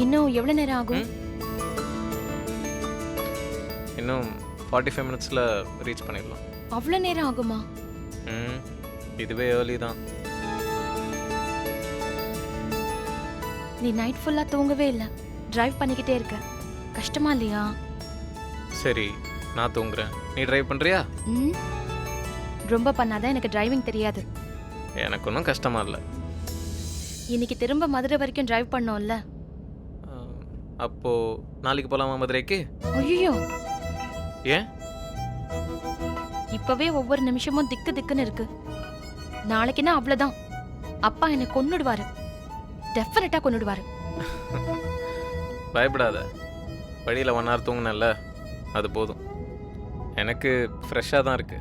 இன்னும் எவ்வளவு நேரம் ஆகும்? இன்னும் 45 மினிட்ஸில் ரீச் பண்ணிடலாம். அவ்வளோ நேரம் ஆகுமா? இதுவே ஏர்லி தான். நீ நைட் ஃபுல்லா தூங்கவே இல்லை, டிரைவ் பண்ணிக்கிட்டே இருக்க, கஷ்டமா இல்லையா? சரி, நான் தூங்குறேன், நீ டிரைவ் பண்ணுறியா? ரொம்ப பண்ணாதான் எனக்கு டிரைவிங் தெரியாது. எனக்கு ஒன்றும் கஷ்டமா இல்லை. இன்னைக்கு திரும்ப மதுரை வரைக்கும் டிரைவ் பண்ணோம்ல. அப்போ நாளைக்கு போகலாமா மதுரைக்கு? ஐயோ, ஏன்? இப்பவே ஒவ்வொரு நிமிஷமும் திக்கு திக்குன்னு இருக்கு. நாளைக்குன்னா அவ்வளவுதான், அப்பா என்னை கொன்னுடுவாரு, டெஃபினட்டா கொன்னுடுவாரு. பயப்படாத, வழியில் 1 hour தூங்கினல்ல, அது போதும். எனக்கு ஃப்ரெஷ்ஷாக தான் இருக்கு.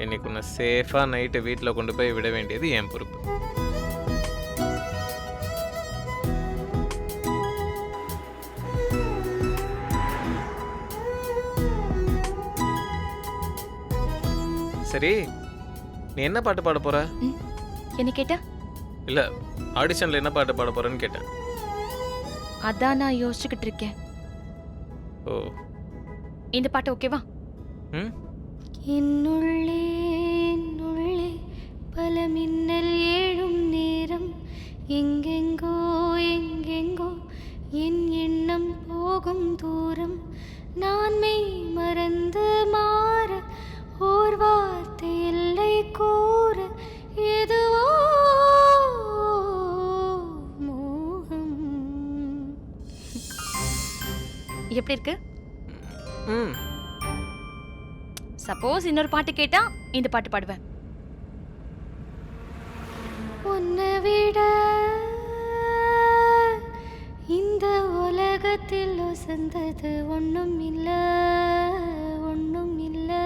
இன்னைக்கு ஒன்று சேஃபாக நைட்டு வீட்டில் கொண்டு போய் விட வேண்டியது என் பொறுப்பு. சரி, நீ என்ன பாட்டு பாட போற? என்ன கேட்ட? இல்ல, ஆடிஷன்ல என்ன பாட்டு பாட போறன்னு கேட்டேன். அதான் நான் யோசிச்சுக்கிட்டு இருக்கேன். ஓ, இந்த பாட்டு ஓகேவா? என்னுள்ளே என்னுள்ளே பல மின்னல் ஏழும் நேரம், எங்கெங்கோ எங்கெங்கோ என் எண்ணம் போகும் தூரம், நான் மெய் மறந்து மாற ஓர் வார்த்தை இல்லை கூற, எதுவோ மோகம். எப்படி இருக்கு? சப்போஸ் இன்னொரு பாட்டு கேட்டா இந்த பாட்டு பாடுவேன். உன்னை விட இந்த உலகத்தில் வசந்தது ஒன்றும் இல்லை, ஒன்றும் இல்லை.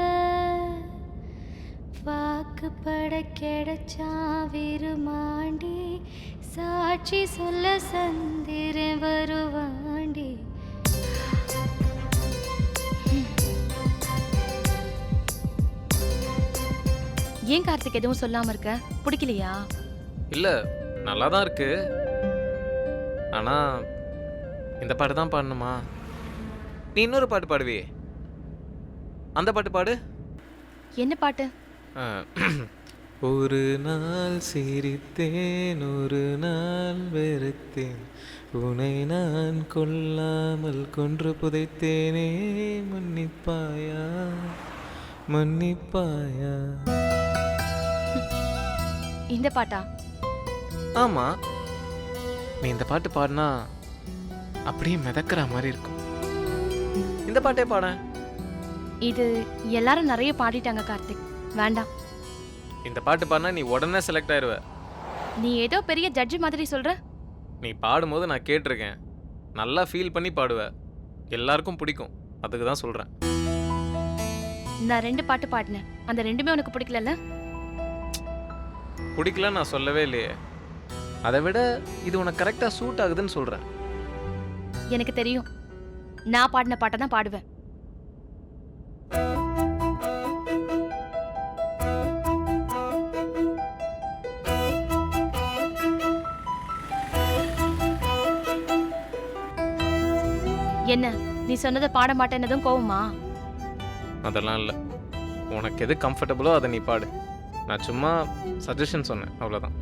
வாக்குப்பட கிடைச்சா விருமாண்டி, சாட்சி சொல்ல சந்திரன் வருவாண்டி. ஏன் கார்த்திக் எதுவும் சொல்லாம இருக்க? பிடிக்கலையா? இல்ல, நல்லா தான் இருக்கு. ஆனா இந்த பாட்டு தான் பாடணுமா? நீ இன்னொரு பாட்டு பாடுவியே, அந்த பாட்டு பாடு. என்ன பாட்டு? ஒரு நாள் சிரித்தேன், ஒரு நாள் வெறுத்தேன், உன்னை நான் கொல்லாமல் கொன்று புதைத்தேனே, மன்னிப்பாயா மன்னிப்பாயா. இந்த பாட்டா? ஆமா, நீ இந்த பாட்டு பாடினா அப்படியே மிதக்கிற மாதிரி இருக்கும். இந்த பாட்டே பாட. இது எல்லாரும் நிறைய பாடிட்டாங்க கார்த்திக், வேண்டாம். இந்த பாட்டு பாடினா நீ உடனே செலக்ட் ஆயிருவ. நீ ஏதோ பெரிய ஜட்ஜ் மாதிரி சொல்ற. நீ பாடும்போது நான் கேட்டிருக்கேன், நல்லா ஃபீல் பண்ணி பாடுவ, எல்லாருக்கும் பிடிக்கும், அதுக்கு தான் சொல்றேன். நான் 2 பாட்டு பாடினேன், அந்த 2மே உனக்கு பிடிக்கலல்ல? பிடிக்கல நான் சொல்லவே இல்லையே. அதை விட இது உனக்கு கரெக்டாக சூட் ஆகுதுன்னு சொல்கிறேன். எனக்கு தெரியும், நான் பாடின பாட்டை தான் பாடுவேன். என்ன, நீ சொன்னதை பாட மாட்டேன்னதும் கோவமா? அதெல்லாம் இல்லை, உனக்கு எது கம்ஃபர்டபுளோ அதை நீ பாடு. நான் சும்மா சஜஷன் சொன்னேன், அவ்வளோதான்.